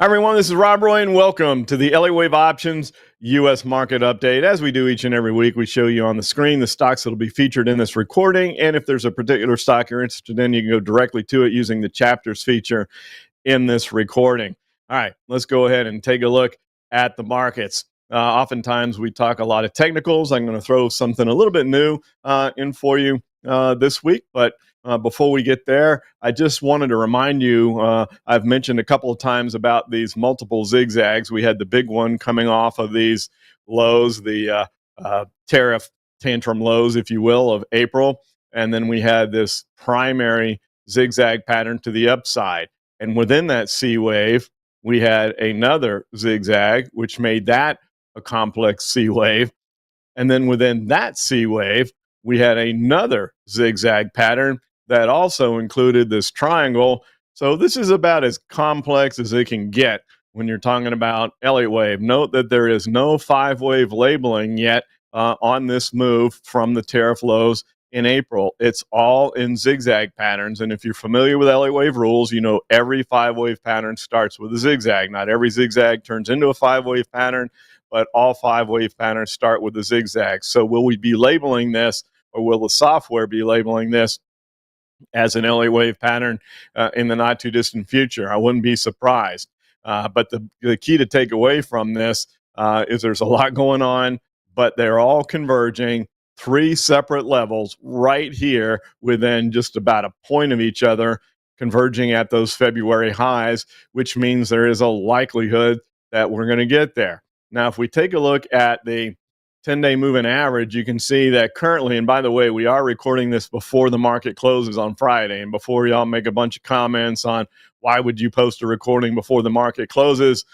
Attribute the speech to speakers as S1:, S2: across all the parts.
S1: Hi, everyone. This is Rob Roy, and welcome to the Elliott Wave Options U.S. Market Update. As we do each and every week, we show you on the screen the stocks that will be featured in this recording. And if there's a particular stock you're interested in, you can go directly to it using the chapters feature in this recording. All right, let's go ahead and take a look at the markets. Oftentimes, we talk a lot of technicals. I'm going to throw something a little bit new in for you this week, but before we get there, I just wanted to remind you, I've mentioned a couple of times about these multiple zigzags. We had the big one coming off of these lows, the tariff tantrum lows, if you will, of April. And then we had this primary zigzag pattern to the upside. And within that C wave, we had another zigzag, which made that a complex C wave. And then within that C wave, we had another zigzag pattern that also included this triangle. So this is about as complex as it can get when you're talking about Elliott Wave. Note that there is no 5-wave labeling yet on this move from the tariff lows in April. It's all in zigzag patterns. And if you're familiar with Elliott Wave rules, you know every 5-wave pattern starts with a zigzag. Not every zigzag turns into a 5-wave pattern, but all 5-wave patterns start with a zigzag. So will we be labeling this, or will the software be labeling this as an Elliott Wave pattern in the not too distant future? I wouldn't be surprised. But the key to take away from this is there's a lot going on, but they're all converging. 3 separate levels right here within just about a point of each other, converging at those February highs, which means there is a likelihood that we're going to get there. Now, if we take a look at the 10-day moving average, you can see that currently, and by the way, we are recording this before the market closes on Friday, and before y'all make a bunch of comments on why would you post a recording before the market closes,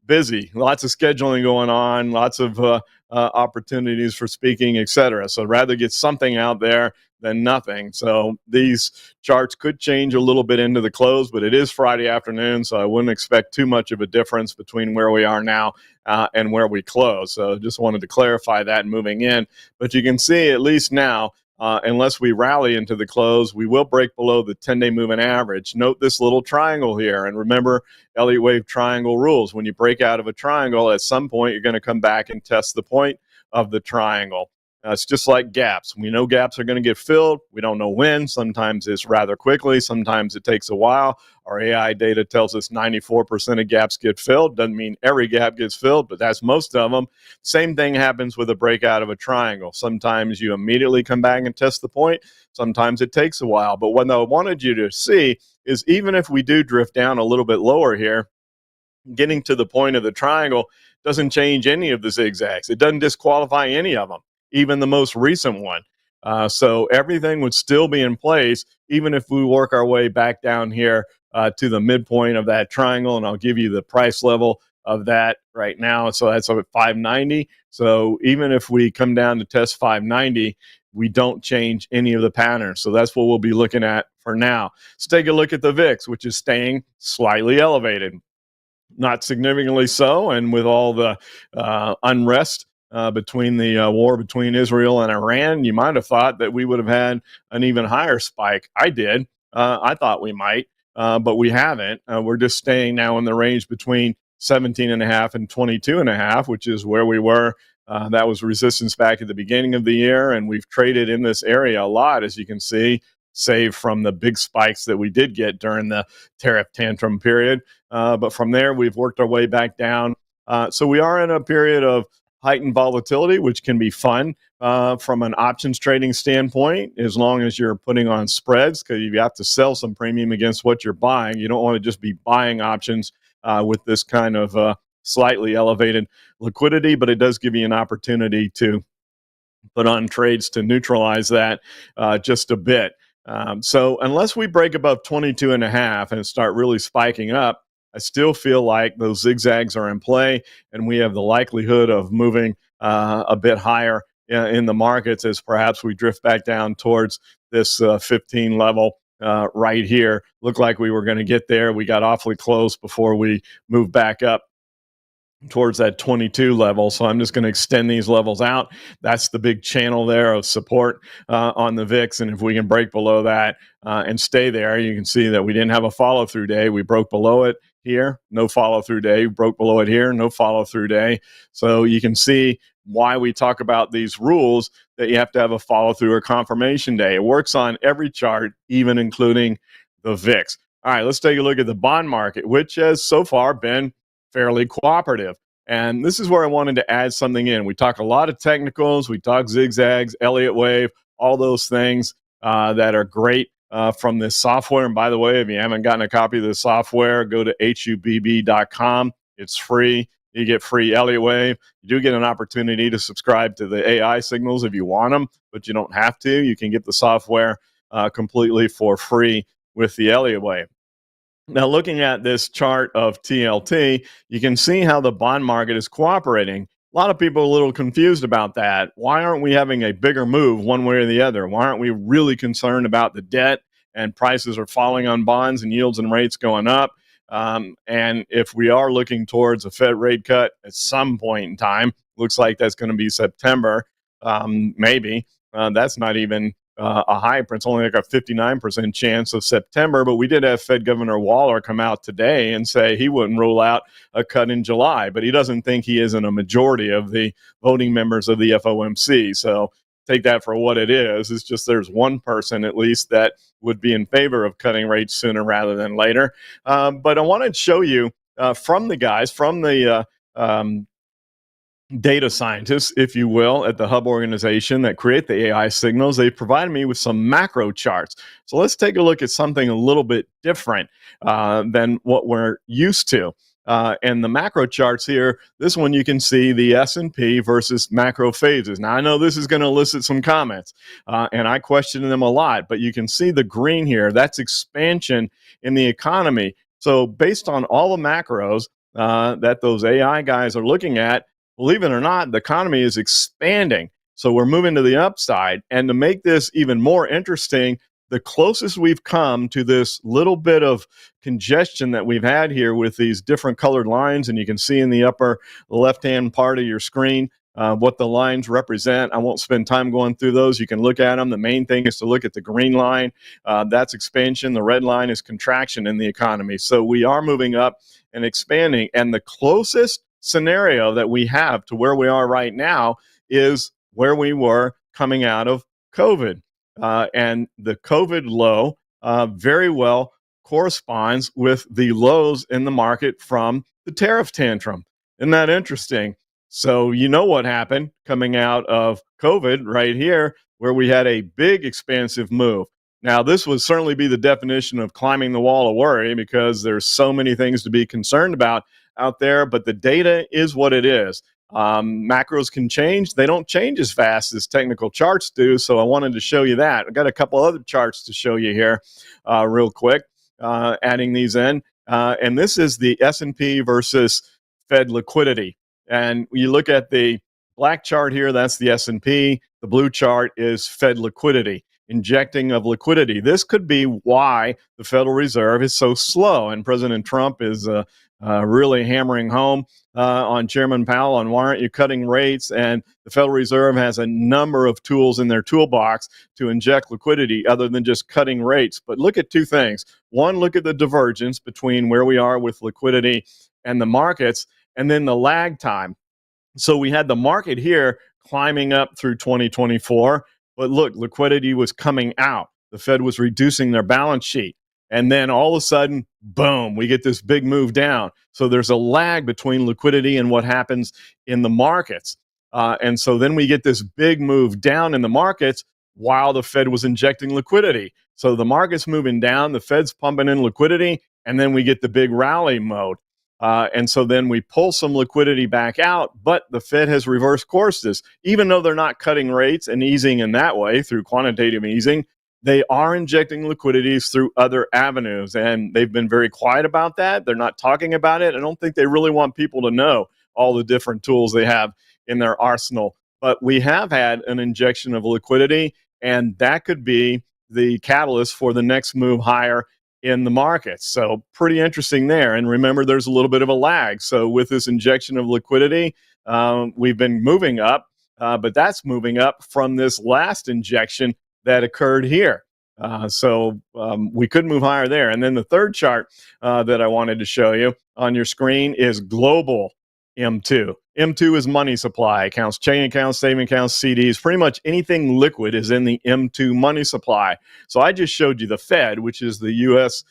S1: busy, lots of scheduling going on, lots of opportunities for speaking, etc. So rather get something out there than nothing. So these charts could change a little bit into the close, but it is Friday afternoon, so I wouldn't expect too much of a difference between where we are now and where we close. So just wanted to clarify that moving in. But you can see at least now, unless we rally into the close, we will break below the 10-day moving average. Note this little triangle here, and remember Elliott Wave triangle rules. When you break out of a triangle, at some point you're going to come back and test the point of the triangle. It's just like gaps. We know gaps are going to get filled. We don't know when. Sometimes it's rather quickly. Sometimes it takes a while. Our AI data tells us 94% of gaps get filled. Doesn't mean every gap gets filled, but that's most of them. Same thing happens with a breakout of a triangle. Sometimes you immediately come back and test the point. Sometimes it takes a while. But what I wanted you to see is even if we do drift down a little bit lower here, getting to the point of the triangle doesn't change any of the zigzags. It doesn't disqualify any of them, even the most recent one. So everything would still be in place, even if we work our way back down here to the midpoint of that triangle. And I'll give you the price level of that right now. So that's up at 590. So even if we come down to test 590, we don't change any of the patterns. So that's what we'll be looking at for now. Let's take a look at the VIX, which is staying slightly elevated. Not significantly so, and with all the unrest between the war between Israel and Iran, you might have thought that we would have had an even higher spike. I did. I thought we might, but we haven't. We're just staying now in the range between 17.5 and 22.5, which is where we were. That was resistance back at the beginning of the year, and we've traded in this area a lot, as you can see, save from the big spikes that we did get during the tariff tantrum period. But from there, we've worked our way back down. So we are in a period of heightened volatility, which can be fun from an options trading standpoint, as long as you're putting on spreads, because you have to sell some premium against what you're buying. You don't want to just be buying options with this kind of slightly elevated liquidity, but it does give you an opportunity to put on trades to neutralize that just a bit. So unless we break above 22.5 and start really spiking up, I still feel like those zigzags are in play, and we have the likelihood of moving a bit higher in the markets as perhaps we drift back down towards this 15 level right here. Looked like we were going to get there. We got awfully close before we moved back up towards that 22 level. So I'm just going to extend these levels out. That's the big channel there of support on the VIX. And if we can break below that and stay there, you can see that we didn't have a follow through day. We broke below it here, no follow through day, broke below it here, no follow through day. So you can see why we talk about these rules that you have to have a follow through or confirmation day. It works on every chart, even including the VIX. All right, let's take a look at the bond market, which has so far been fairly cooperative. And this is where I wanted to add something in. We talk a lot of technicals, we talk zigzags, Elliott Wave, all those things that are great from this software. And by the way, if you haven't gotten a copy of the software, go to hubb.com. It's free. You get free Elliott Wave. You do get an opportunity to subscribe to the AI signals if you want them, but you don't have to. You can get the software completely for free with the Elliott Wave. Now, looking at this chart of TLT, you can see how the bond market is cooperating. A lot of people are a little confused about that. Why aren't we having a bigger move one way or the other? Why aren't we really concerned about the debt and prices are falling on bonds and yields and rates going up? And if we are looking towards a Fed rate cut at some point in time, looks like that's going to be September, maybe. That's not even a high, it's only like a 59% chance of September, but we did have Fed Governor Waller come out today and say he wouldn't rule out a cut in July, but he doesn't think he is in a majority of the voting members of the FOMC. So take that for what it is. It's just there's one person at least that would be in favor of cutting rates sooner rather than later. But I wanted to show you from the guys, from the data scientists, if you will, at the Hub organization that create the AI signals. They provided me with some macro charts. So let's take a look at something a little bit different than what we're used to. And the macro charts here, this one you can see the S&P versus macro phases. Now, I know this is going to elicit some comments, and I question them a lot, but you can see the green here. That's expansion in the economy. So based on all the macros that those AI guys are looking at, believe it or not, the economy is expanding. So we're moving to the upside. And to make this even more interesting, the closest we've come to this little bit of congestion that we've had here with these different colored lines, and you can see in the upper left-hand part of your screen what the lines represent. I won't spend time going through those. You can look at them. The main thing is to look at the green line. That's expansion. The red line is contraction in the economy. So we are moving up and expanding. And the closest scenario that we have to where we are right now is where we were coming out of COVID. And the COVID low very well corresponds with the lows in the market from the tariff tantrum. Isn't that interesting? So you know what happened coming out of COVID right here, where we had a big expansive move. Now, this would certainly be the definition of climbing the wall of worry because there's so many things to be concerned about out there, but the data is what it is. Macros can change. They don't change as fast as technical charts do, so I wanted to show you that. I've got a couple other charts to show you here real quick, adding these in. And this is the S&P versus Fed liquidity. And you look at the black chart here, that's the S&P. The blue chart is Fed liquidity, injecting of liquidity. This could be why the Federal Reserve is so slow, and President Trump is really hammering home on Chairman Powell on why aren't you cutting rates? And the Federal Reserve has a number of tools in their toolbox to inject liquidity other than just cutting rates. But look at two things. One, look at the divergence between where we are with liquidity and the markets, and then the lag time. So we had the market here climbing up through 2024, but look, liquidity was coming out. The Fed was reducing their balance sheet. And then all of a sudden, boom, we get this big move down. So there's a lag between liquidity and what happens in the markets. And so then we get this big move down in the markets while the Fed was injecting liquidity. So the market's moving down, the Fed's pumping in liquidity, and then we get the big rally mode. And so then we pull some liquidity back out, but the Fed has reversed courses. Even though they're not cutting rates and easing in that way through quantitative easing, they are injecting liquidities through other avenues, and they've been very quiet about that. They're not talking about it. I don't think they really want people to know all the different tools they have in their arsenal. But we have had an injection of liquidity, and that could be the catalyst for the next move higher in the markets. So pretty interesting there. And remember, there's a little bit of a lag. So with this injection of liquidity, we've been moving up, but that's moving up from this last injection that occurred here. We could move higher there. And then the third chart that I wanted to show you on your screen is global M2. M2 is money supply accounts, checking accounts, saving accounts, CDs, pretty much anything liquid is in the M2 money supply. So I just showed you the Fed, which is the U.S.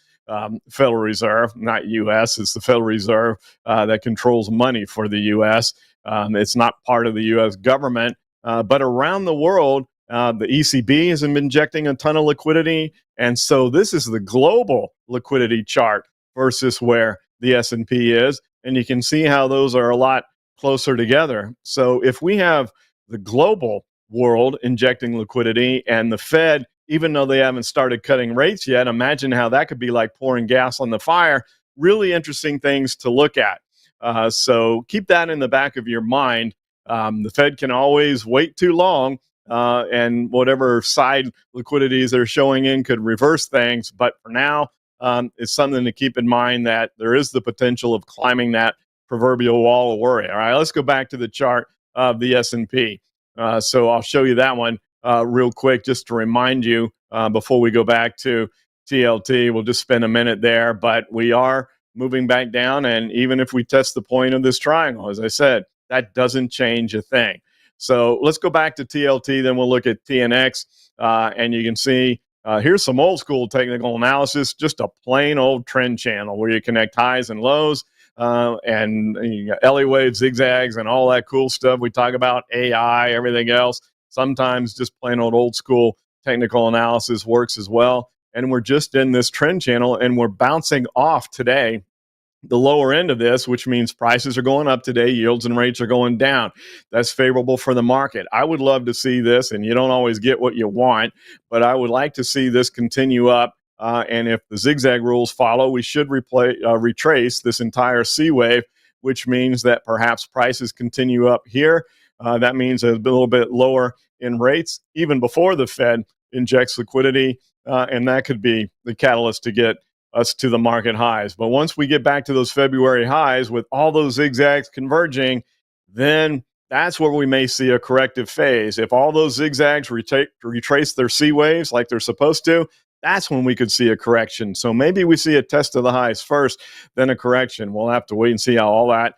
S1: Federal Reserve, not U.S., it's the Federal Reserve that controls money for the U.S. It's not part of the U.S. government, but around the world, the ECB has been injecting a ton of liquidity. And so this is the global liquidity chart versus where the S&P is. And you can see how those are a lot closer together. So if we have the global world injecting liquidity and the Fed, even though they haven't started cutting rates yet, imagine how that could be like pouring gas on the fire. Really interesting things to look at. So keep that in the back of your mind. The Fed can always wait too long, and whatever side liquidities they're showing in could reverse things. But for now, it's something to keep in mind that there is the potential of climbing that proverbial wall of worry. All right, let's go back to the chart of the S&P. So I'll show you that one real quick just to remind you before we go back to TLT. We'll just spend a minute there, but we are moving back down. And even if we test the point of this triangle, as I said, that doesn't change a thing. So let's go back to TLT, then we'll look at TNX, and you can see here's some old school technical analysis, just a plain old trend channel where you connect highs and lows, and you got Elliott Wave, zigzags, and all that cool stuff. We talk about AI, everything else. Sometimes just plain old school technical analysis works as well. And we're just in this trend channel, and we're bouncing off today the lower end of this, which means prices are going up today, yields and rates are going down. That's favorable for the market. I would love to see this, and you don't always get what you want, but I would like to see this continue up. And if the zigzag rules follow, we should retrace this entire C wave, which means that perhaps prices continue up here. That means a little bit lower in rates, even before the Fed injects liquidity, and that could be the catalyst to get us to the market highs. But once we get back to those February highs with all those zigzags converging, then that's where we may see a corrective phase. If all those zigzags retrace their C waves like they're supposed to, that's when we could see a correction. So maybe we see a test of the highs first, then a correction. We'll have to wait and see how all that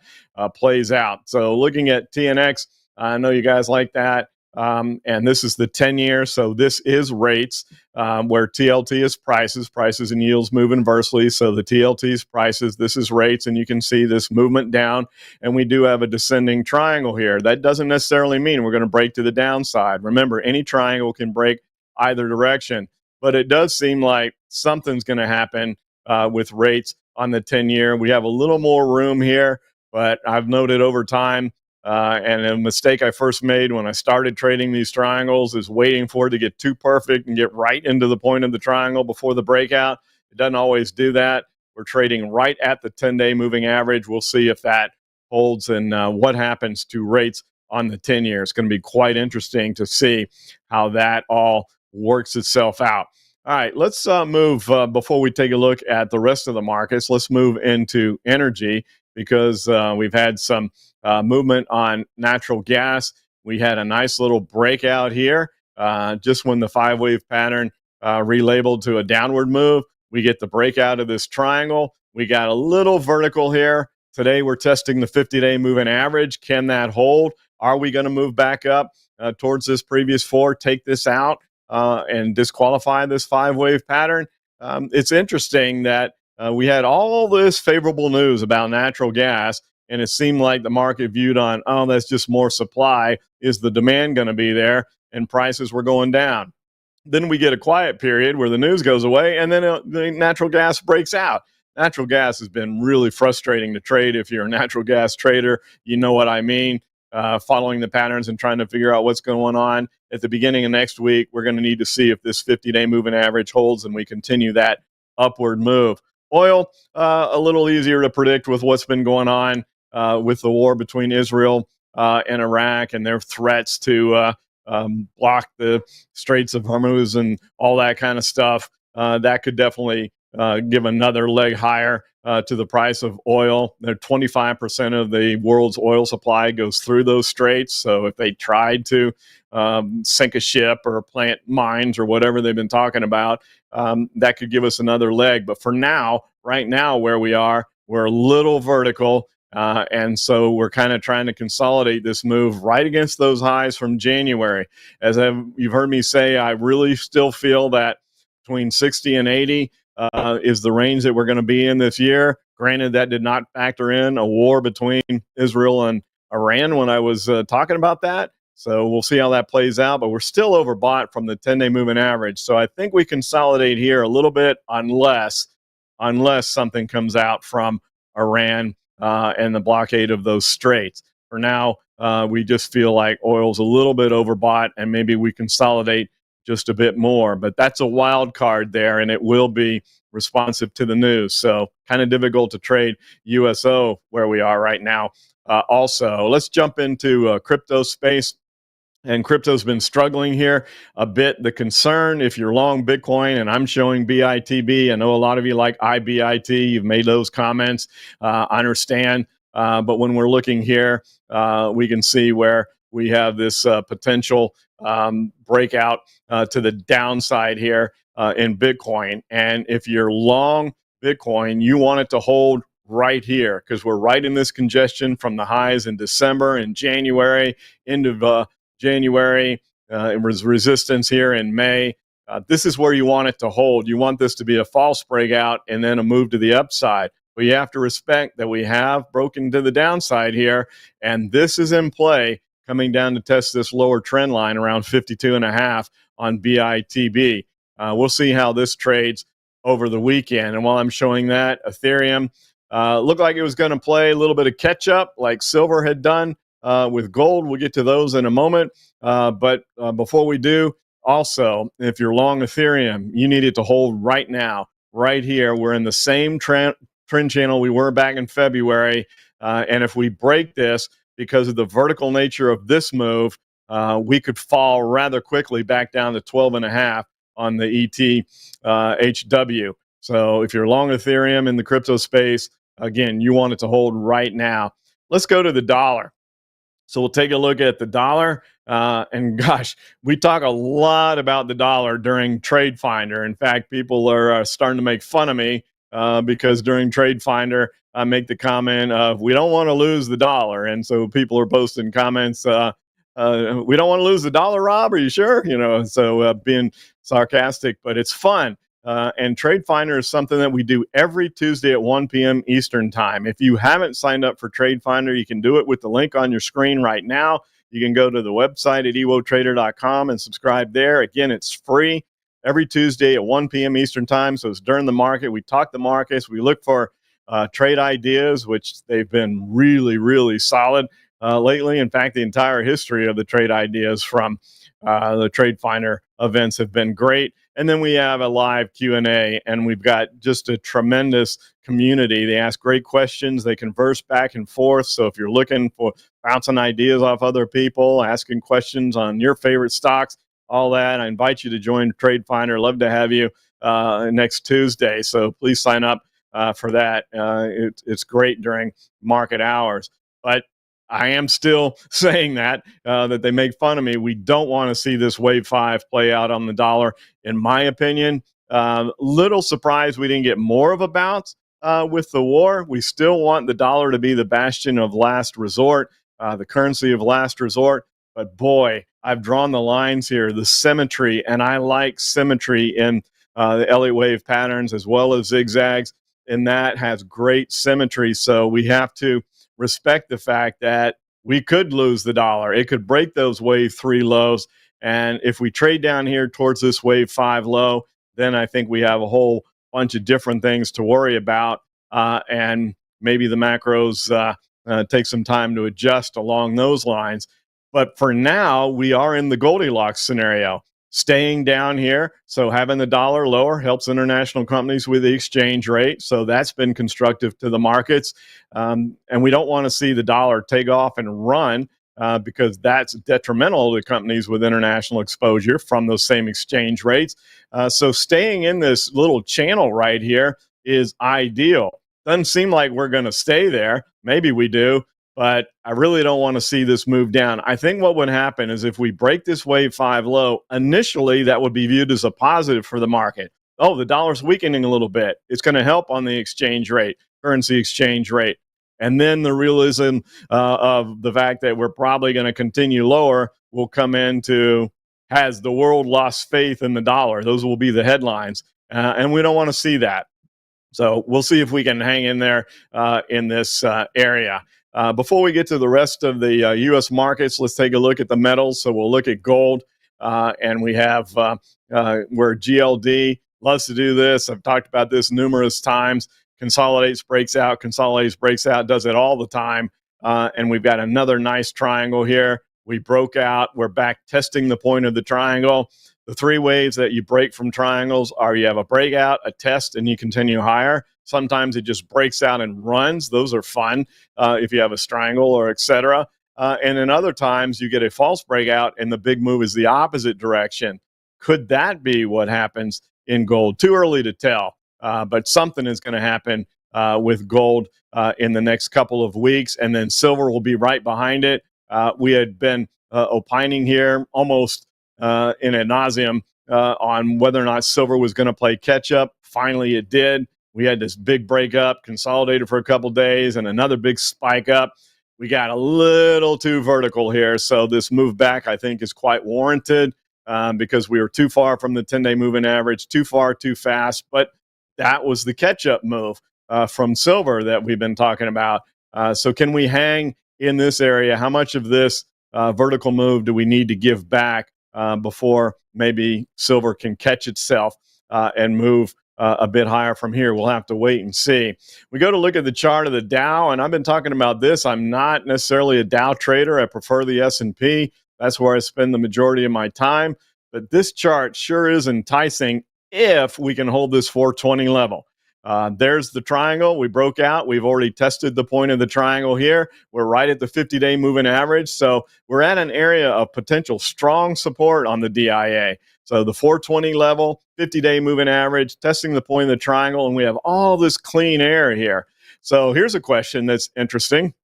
S1: plays out. So looking at TNX, I know you guys like that. And this is the 10-year, so this is rates, where TLT is prices and yields move inversely. So the TLT is prices, this is rates, and you can see this movement down, and we do have a descending triangle here. That doesn't necessarily mean we're going to break to the downside. Remember, any triangle can break either direction, but it does seem like something's going to happen with rates on the 10-year. We have a little more room here, but I've noted over time, and a mistake I first made when I started trading these triangles is waiting for it to get too perfect and get right into the point of the triangle before the breakout. It doesn't always do that. We're trading right at the 10-day moving average. We'll see if that holds and what happens to rates on the 10-year. It's going to be quite interesting to see how that all works itself out. All right, let's move, before we take a look at the rest of the markets, let's move into energy because we've had some movement on natural gas. We had a nice little breakout here just when the 5-wave pattern relabeled to a downward move. We get the breakout of this triangle. We got a little vertical here. Today we're testing the 50-day moving average. Can that hold? Are we going to move back up towards this previous floor, take this out and disqualify this 5-wave pattern? It's interesting that we had all this favorable news about natural gas, and it seemed like the market viewed on, oh, that's just more supply. Is the demand going to be there? And prices were going down. Then we get a quiet period where the news goes away, and then the natural gas breaks out. Natural gas has been really frustrating to trade. If you're a natural gas trader, you know what I mean. Following the patterns and trying to figure out what's going on. At the beginning of next week, we're going to need to see if this 50-day moving average holds and we continue that upward move. Oil, a little easier to predict with what's been going on with the war between Israel and Iraq and their threats to block the Straits of Hormuz and all that kind of stuff. That could definitely give another leg higher to the price of oil. 25% of the world's oil supply goes through those straits. So if they tried to sink a ship or plant mines or whatever they've been talking about. That could give us another leg. But for now, right now, where we are, we're a little vertical. And so we're kind of trying to consolidate this move right against those highs from January. As you've heard me say, I really still feel that between 60 and 80 is the range that we're going to be in this year. Granted, that did not factor in a war between Israel and Iran when I was talking about that. So we'll see how that plays out, but we're still overbought from the 10-day moving average. So I think we consolidate here a little bit unless something comes out from Iran and the blockade of those straits. For now, we just feel like oil's a little bit overbought and maybe we consolidate just a bit more. But that's a wild card there, and it will be responsive to the news. So kind of difficult to trade USO where we are right now. Also, let's jump into crypto space. And crypto's been struggling here a bit. The concern, if you're long Bitcoin, and I'm showing BITB, I know a lot of you like IBIT. You've made those comments. I understand. But when we're looking here, we can see where we have this potential breakout to the downside here in Bitcoin. And if you're long Bitcoin, you want it to hold right here because we're right in this congestion from the highs in December and January into January. It was resistance here in May. This is where you want it to hold. You want this to be a false breakout and then a move to the upside. But you have to respect that we have broken to the downside here, and this is in play coming down to test this lower trend line around 52.5 on BITB. We'll see how this trades over the weekend. And while I'm showing that, Ethereum looked like it was going to play a little bit of catch up like silver had done. With gold, we'll get to those in a moment. But before we do, also, if you're long Ethereum, you need it to hold right now, right here. We're in the same trend channel we were back in February. And if we break this because of the vertical nature of this move, we could fall rather quickly back down to 12.5 on the ETHW. So if you're long Ethereum in the crypto space, again, you want it to hold right now. Let's go to the dollar. So we'll take a look at the dollar. And gosh, we talk a lot about the dollar during TradeFinder. In fact, people are starting to make fun of me because during TradeFinder, I make the comment of, we don't want to lose the dollar. And so people are posting comments, we don't want to lose the dollar, Rob. Are you sure? So being sarcastic, but it's fun. And TradeFinder is something that we do every Tuesday at 1 p.m. Eastern Time. If you haven't signed up for TradeFinder, you can do it with the link on your screen right now. You can go to the website at ewotrader.com and subscribe there. Again, it's free every Tuesday at 1 p.m. Eastern Time. So it's during the market. We talk the markets. We look for trade ideas, which they've been really, really solid lately. In fact, the entire history of the trade ideas from the TradeFinder events have been great. And then we have a live Q&A, and we've got just a tremendous community. They ask great questions. They converse back and forth. So if you're looking for bouncing ideas off other people, asking questions on your favorite stocks, all that, I invite you to join TradeFinder. Love to have you next Tuesday. So please sign up for that. It's great during market hours. But I am still saying that they make fun of me. We don't want to see this wave 5 play out on the dollar, in my opinion. Little surprised we didn't get more of a bounce with the war. We still want the dollar to be the bastion of last resort, the currency of last resort. But boy, I've drawn the lines here, the symmetry, and I like symmetry in the Elliott Wave patterns as well as zigzags, and that has great symmetry. So we have to respect the fact that we could lose the dollar. It could break those wave 3 lows. And if we trade down here towards this wave 5 low, then I think we have a whole bunch of different things to worry about. And maybe the macros take some time to adjust along those lines. But for now, we are in the Goldilocks scenario, staying down here. So having the dollar lower helps international companies with the exchange rate. So that's been constructive to the markets. And we don't want to see the dollar take off and run because that's detrimental to companies with international exposure from those same exchange rates. So staying in this little channel right here is ideal. Doesn't seem like we're going to stay there. Maybe we do. but I really don't want to see this move down. I think what would happen is if we break this wave 5 low, initially that would be viewed as a positive for the market. Oh, the dollar's weakening a little bit. It's going to help on the exchange rate, currency exchange rate. And then the realism of the fact that we're probably going to continue lower will come into, has the world lost faith in the dollar? Those will be the headlines. And we don't want to see that. So we'll see if we can hang in there in this area. Before we get to the rest of the U.S. markets, let's take a look at the metals. So we'll look at gold, and we have where GLD loves to do this. I've talked about this numerous times. Consolidates, breaks out, does it all the time. And we've got another nice triangle here. We broke out. We're back testing the point of the triangle. The three ways that you break from triangles are you have a breakout, a test, and you continue higher. Sometimes it just breaks out and runs. Those are fun if you have a triangle or etc. And then other times you get a false breakout and the big move is the opposite direction. Could that be what happens in gold? Too early to tell, but something is going to happen with gold in the next couple of weeks, and then silver will be right behind it. We had been opining here almost in ad nauseum on whether or not silver was going to play catch up. Finally, it did. We had this big breakup, consolidated for a couple days, and another big spike up. We got a little too vertical here, so this move back, I think, is quite warranted because we were too far from the 10-day moving average, too far, too fast. But that was the catch-up move from silver that we've been talking about. So can we hang in this area? How much of this vertical move do we need to give back before maybe silver can catch itself and move a bit higher from here? We'll have to wait and see. We go to look at the chart of the Dow, and I've been talking about this. I'm not necessarily a Dow trader. I prefer the S&P. That's where I spend the majority of my time. But this chart sure is enticing if we can hold this 420 level. There's the triangle. We broke out. We've already tested the point of the triangle here. We're right at the 50-day moving average. So we're at an area of potential strong support on the DIA. So the 420 level, 50-day moving average, testing the point of the triangle, and we have all this clean air here. So here's a question that's interesting.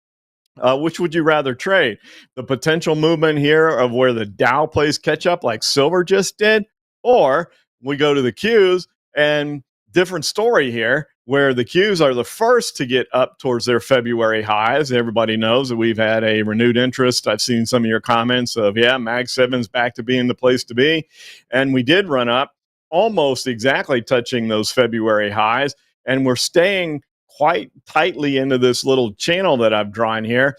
S1: Which would you rather trade? The potential movement here of where the Dow plays catch up like silver just did, or we go to the Qs and different story here where the Qs are the first to get up towards their February highs. Everybody knows that we've had a renewed interest. I've seen some of your comments of, yeah, Mag 7's back to being the place to be. And we did run up almost exactly touching those February highs. And we're staying quite tightly into this little channel that I've drawn here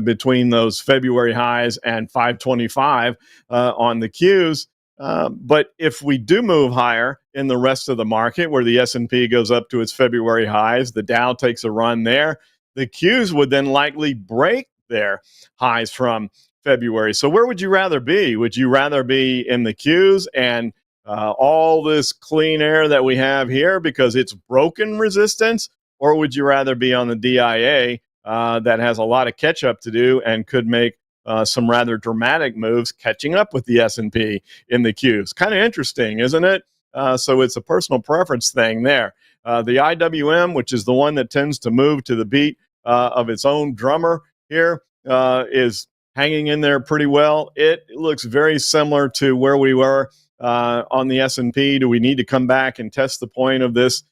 S1: between those February highs and 525 on the Qs. But if we do move higher in the rest of the market, where the S&P goes up to its February highs, the Dow takes a run there, the Qs would then likely break their highs from February. So where would you rather be? Would you rather be in the Qs and all this clean air that we have here because it's broken resistance? Or would you rather be on the DIA that has a lot of catch up to do and could make some rather dramatic moves catching up with the S&P in the Qs? Kind of interesting, isn't it? So it's a personal preference thing there. The IWM, which is the one that tends to move to the beat of its own drummer here, is hanging in there pretty well. It looks very similar to where we were on the S&P. Do we need to come back and test the point of this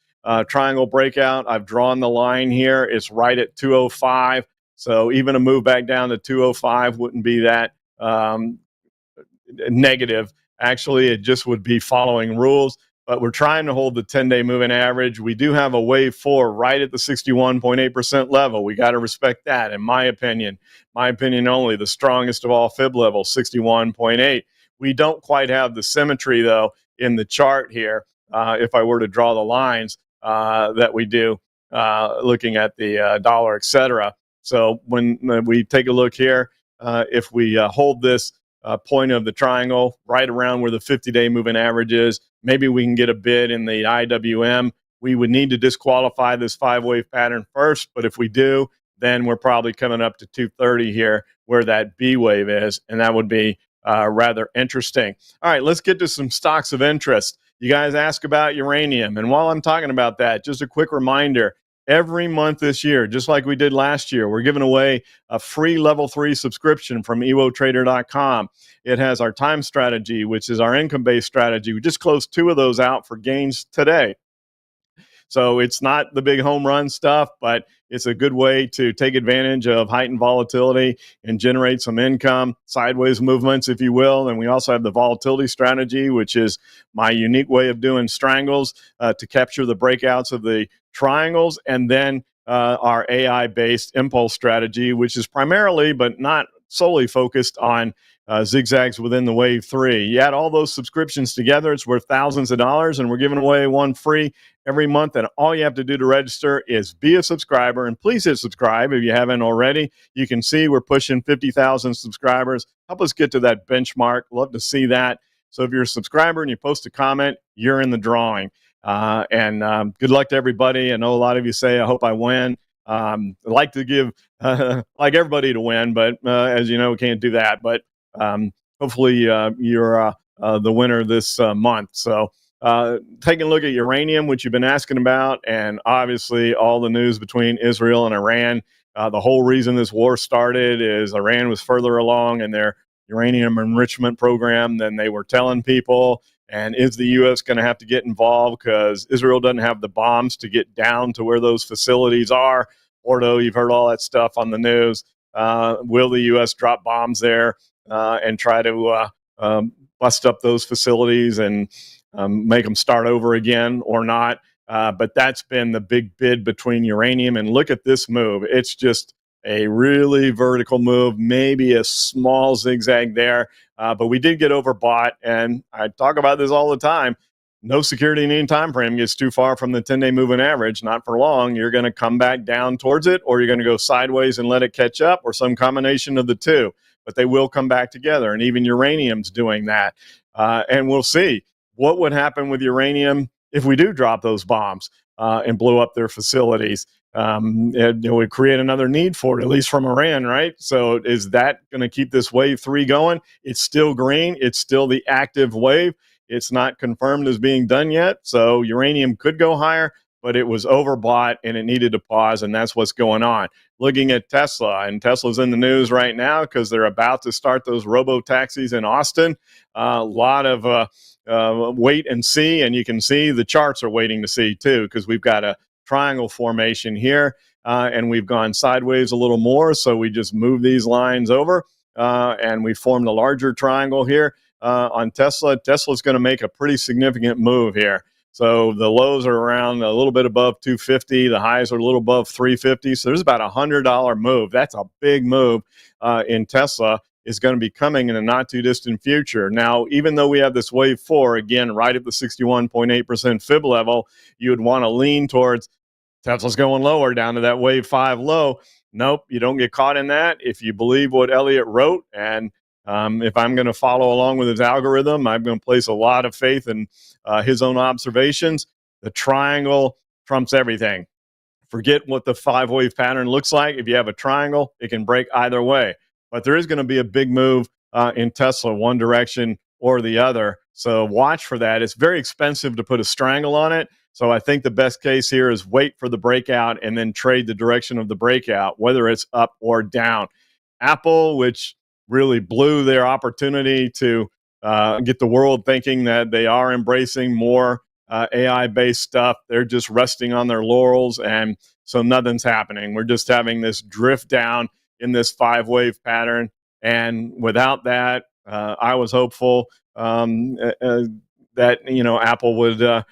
S1: triangle breakout? I've drawn the line here. It's right at 205. So even a move back down to 205 wouldn't be that negative. Actually, it just would be following rules. But we're trying to hold the 10-day moving average. We do have a wave 4 right at the 61.8% level. We got to respect that, in my opinion. My opinion only, the strongest of all fib levels, 61.8. We don't quite have the symmetry, though, in the chart here, if I were to draw the lines that we do looking at the dollar, et cetera. So when we take a look here, if we hold this point of the triangle right around where the 50-day moving average is, maybe we can get a bid in the IWM. We would need to disqualify this 5-wave pattern first, but if we do, then we're probably coming up to 230 here where that B wave is, and that would be rather interesting. All right, let's get to some stocks of interest. You guys ask about uranium, and while I'm talking about that, just a quick reminder, every month this year, just like we did last year. We're giving away a free level 3 subscription from ewotrader.com. It has our time strategy, which is our income-based strategy. We just closed 2 of those out for gains today. So it's not the big home run stuff, but it's a good way to take advantage of heightened volatility and generate some income, sideways movements, if you will. And we also have the volatility strategy, which is my unique way of doing strangles to capture the breakouts of the triangles. And then our AI-based impulse strategy, which is primarily, but not solely focused on zigzags within the wave 3. You add all those subscriptions together, it's worth thousands of dollars, and we're giving away one free every month. And all you have to do to register is be a subscriber, and please hit subscribe if you haven't already. You can see we're pushing 50,000 subscribers. Help us get to that benchmark. Love to see that. So if you're a subscriber and you post a comment, you're in the drawing. Good luck to everybody. I know a lot of you say, I hope I win. I'd like to give, like everybody to win, but as you know, we can't do that. But hopefully you're the winner this month. So taking a look at uranium, which you've been asking about, and obviously all the news between Israel and Iran. The whole reason this war started is Iran was further along in their uranium enrichment program than they were telling people. And is the U.S. going to have to get involved because Israel doesn't have the bombs to get down to where those facilities are? Ordo, you've heard all that stuff on the news. Will the U.S. drop bombs there and try to bust up those facilities and make them start over again or not? But that's been the big bid between uranium. And look at this move. It's just a really vertical move, maybe a small zigzag there. But we did get overbought. And I talk about this all the time. No security in any time frame gets too far from the 10-day moving average. Not for long. You're going to come back down towards it, or you're going to go sideways and let it catch up, or some combination of the two. But they will come back together. And even uranium's doing that. And we'll see what would happen with uranium if we do drop those bombs and blow up their facilities. It would create another need for it, at least from Iran, right? So is that going to keep this wave 3 going? It's still green. It's still the active wave. It's not confirmed as being done yet. So uranium could go higher, but it was overbought and it needed to pause, and that's what's going on. Looking at Tesla, and Tesla's in the news right now because they're about to start those robo-taxis in Austin. A lot of wait and see, and you can see the charts are waiting to see too, because we've got a triangle formation here, and we've gone sideways a little more, so we just move these lines over, and we formed a larger triangle here on Tesla. Tesla's going to make a pretty significant move here. So the lows are around a little bit above 250. The highs are a little above 350. So there's about $100 move. That's a big move in Tesla. Is going to be coming in a not too distant future. Now, even though we have this wave 4, again, right at the 61.8% fib level, you would want to lean towards Tesla's going lower down to that wave 5 low. Nope, you don't get caught in that. If you believe what Elliott wrote, and if I'm going to follow along with his algorithm, I'm going to place a lot of faith in his own observations. The triangle trumps everything. Forget what the 5-wave pattern looks like. If you have a triangle, it can break either way. But there is going to be a big move in Tesla, one direction or the other. So watch for that. It's very expensive to put a strangle on it. So I think the best case here is wait for the breakout and then trade the direction of the breakout, whether it's up or down. Apple, which really blew their opportunity to get the world thinking that they are embracing more AI-based stuff. They're just resting on their laurels, and so nothing's happening. We're just having this drift down in this 5-wave pattern, and without that, I was hopeful that Apple would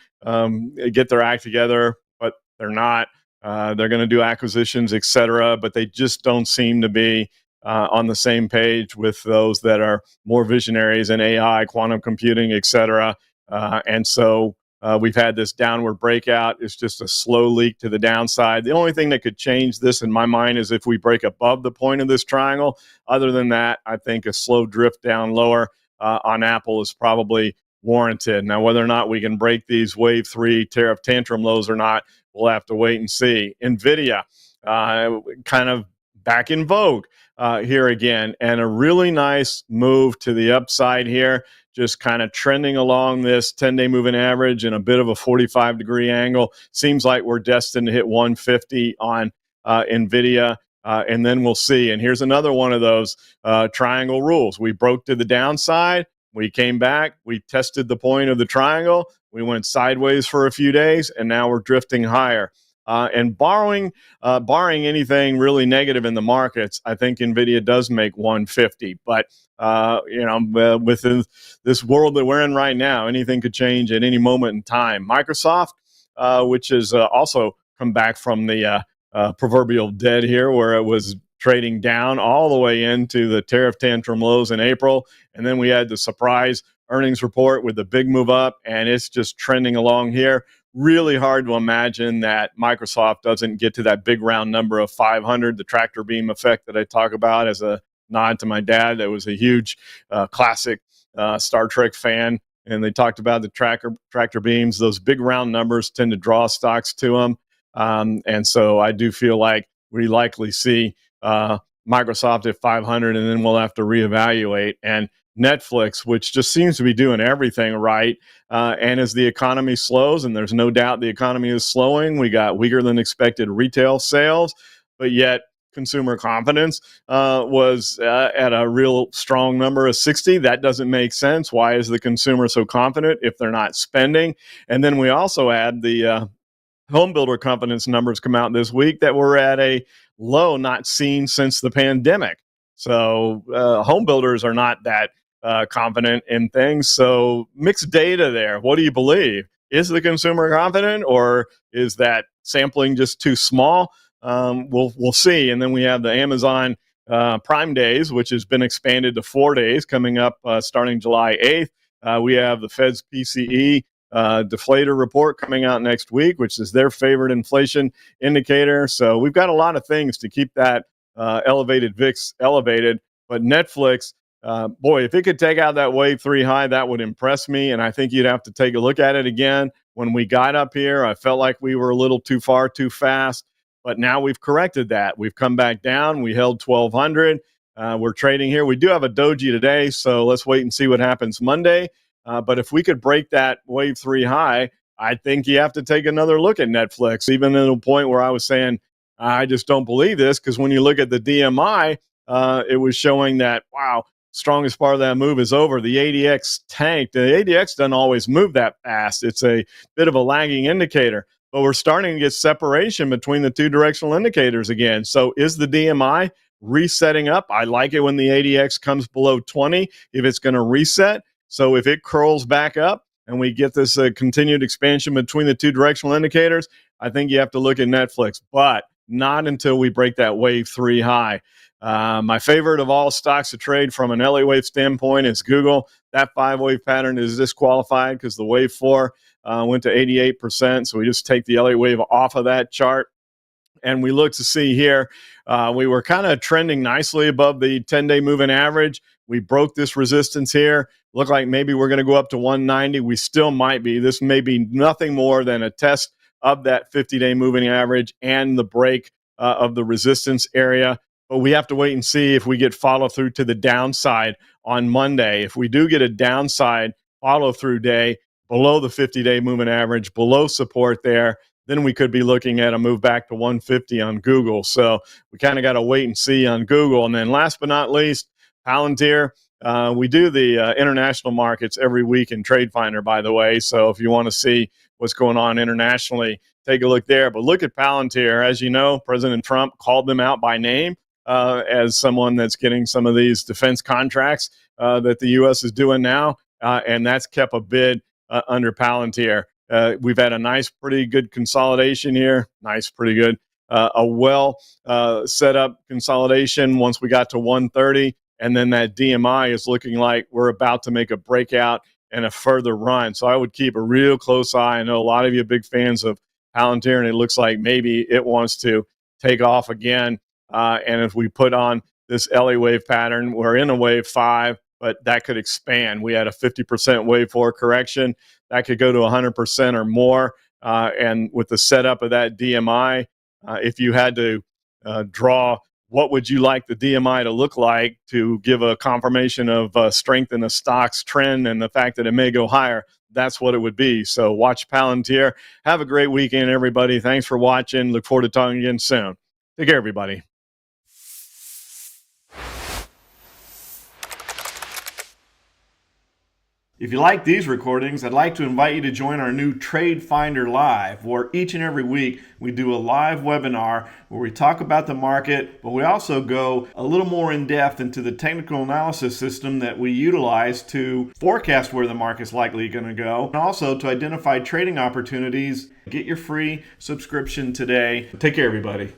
S1: get their act together, but they're not. They're going to do acquisitions, etc., but they just don't seem to be on the same page with those that are more visionaries in AI, quantum computing, etc. And so we've had this downward breakout. It's just a slow leak to the downside. The only thing that could change this in my mind is if we break above the point of this triangle. Other than that, I think a slow drift down lower on Apple is probably warranted. Now, whether or not we can break these wave 3 tariff tantrum lows or not, we'll have to wait and see. NVIDIA, kind of back in vogue here again, and a really nice move to the upside here. just kind of trending along this 10-day moving average in a bit of a 45-degree angle. Seems like we're destined to hit 150 on NVIDIA, and then we'll see. And here's another one of those triangle rules. We broke to the downside. We came back. We tested the point of the triangle. We went sideways for a few days, and now we're drifting higher. And barring anything really negative in the markets, I think NVIDIA does make 150. But with this world that we're in right now, anything could change at any moment in time. Microsoft, which has also come back from the proverbial dead here, where it was trading down all the way into the tariff tantrum lows in April, and then we had the surprise earnings report with the big move up, and it's just trending along here. Really hard to imagine that Microsoft doesn't get to that big round number of 500, the tractor beam effect that I talk about as a nod to my dad. That was a huge classic Star Trek fan, and they talked about the tractor beams. Those big round numbers tend to draw stocks to them, and so I do feel like we likely see Microsoft at 500, and then we'll have to reevaluate. And Netflix, which just seems to be doing everything right. And as the economy slows, and there's no doubt the economy is slowing, we got weaker than expected retail sales, but yet consumer confidence was at a real strong number of 60. That doesn't make sense. Why is the consumer so confident if they're not spending? And then we also had the home builder confidence numbers come out this week that were at a low not seen since the pandemic. So home builders are not that confident in things. So mixed data there. What do you believe? Is the consumer confident, or is that sampling just too small? We'll see. And then we have the Amazon Prime Days, which has been expanded to 4 days, coming up starting July 8th. We have the Fed's PCE deflator report coming out next week, which is their favorite inflation indicator. So we've got a lot of things to keep that elevated VIX elevated. But Netflix, boy, if it could take out that wave 3 high, that would impress me. And I think you'd have to take a look at it again. When we got up here, I felt like we were a little too far, too fast. But now we've corrected that. We've come back down. We held 1,200. We're trading here. We do have a doji today, so let's wait and see what happens Monday. But if we could break that wave 3 high, I think you have to take another look at Netflix, even at a point where I was saying, I just don't believe this, because when you look at the DMI, it was showing that, wow, strongest part of that move is over. The ADX tanked. The ADX doesn't always move that fast. It's a bit of a lagging indicator, but we're starting to get separation between the two directional indicators again. So is the DMI resetting up? I like it when the ADX comes below 20 if it's going to reset. So if it curls back up and we get this continued expansion between the two directional indicators, I think you have to look at Netflix, but not until we break that wave 3 high. My favorite of all stocks to trade from an Elliott Wave standpoint is Google. That 5-wave pattern is disqualified because the wave 4 went to 88%. So we just take the Elliott Wave off of that chart. And we look to see here, we were kind of trending nicely above the 10-day moving average. We broke this resistance here. Looked like maybe we're going to go up to 190. We still might be. This may be nothing more than a test of that 50-day moving average and the break of the resistance area. But we have to wait and see if we get follow through to the downside on Monday. If we do get a downside follow through day below the 50-day moving average, below support there, then we could be looking at a move back to 150 on Google. So we kind of got to wait and see on Google. And then last but not least, Palantir. We do the international markets every week in TradeFinder, by the way. So if you want to see what's going on internationally, take a look there. But look at Palantir. As you know, President Trump called them out by name as someone that's getting some of these defense contracts that the U.S. is doing now. And that's kept a bid under Palantir. We've had a nice, pretty good consolidation here. Nice, pretty good. A well set up consolidation once we got to 130. And then that DMI is looking like we're about to make a breakout and a further run. So I would keep a real close eye. I know a lot of you are big fans of Palantir, and it looks like maybe it wants to take off again. And if we put on this Elliott Wave pattern, we're in a wave 5, but that could expand. We had a 50% wave 4 correction. That could go to 100% or more. And with the setup of that DMI, if you had to draw what would you like the DMI to look like to give a confirmation of strength in the stock's trend and the fact that it may go higher? That's what it would be. So watch Palantir. Have a great weekend, everybody. Thanks for watching. Look forward to talking again soon. Take care, everybody. If you like these recordings, I'd like to invite you to join our new TradeFinder Live, where each and every week we do a live webinar where we talk about the market, but we also go a little more in depth into the technical analysis system that we utilize to forecast where the market's likely going to go, and also to identify trading opportunities. Get your free subscription today. Take care, everybody.